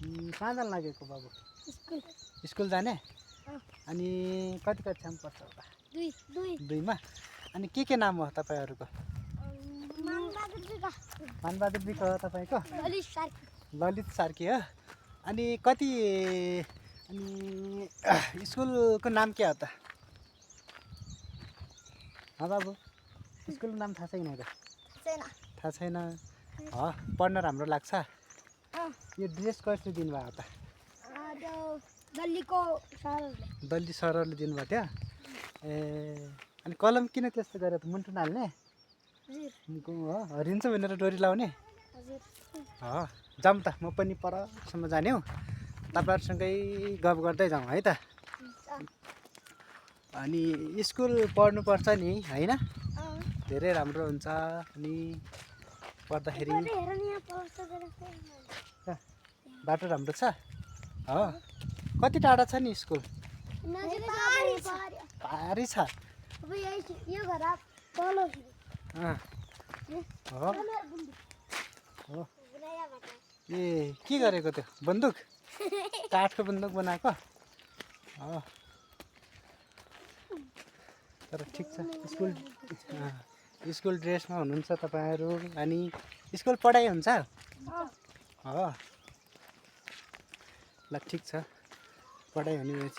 कहाँ जान लागेको बाबु? स्कुल स्कुल जाने? अँ। अनि कति कक्षामा पढ्छ होला? 2 2मा। अनि के नाम हो तपाईँहरूको? मानबहादुर बिक हो तपाईँको? ललित सार्की हो। अनि कति अनि स्कुलको नाम के हो त? बाबु स्कुलको नाम थाहा छैन त? थाहा छैन। पढ्न राम्रो लाग्छ? यो ड्रेस कसले दिनुभएको त? दल्ली सरले दिनुभएको थियो? ए अनि कलम किन त्यस्तो गरेर त मुन्टु नाल्ने? हरिन्छ भनेर डोरी लाउने? जाउँ त, म पनि परसम्म जाने हो, तपाईँहरूसँगै गफ गर्दै जाउँ है त। अनि स्कुल पढ्नुपर्छ नि होइन? धेरै राम्रो हुन्छ। अनि पढ्दाखेरि बाटो राम्रो छ? कति टाढा छ नि स्कुल? भारी छ। ए के गरेको त्यो बन्दुक? काठको बन्दुक बनाएको? तर ठिक छ, स्कुल ड्रेसमा हुनुहुन्छ तपाईँहरू। अनि स्कुल पढाइ हुन्छ? ल ठिक छ, पढाइ हुने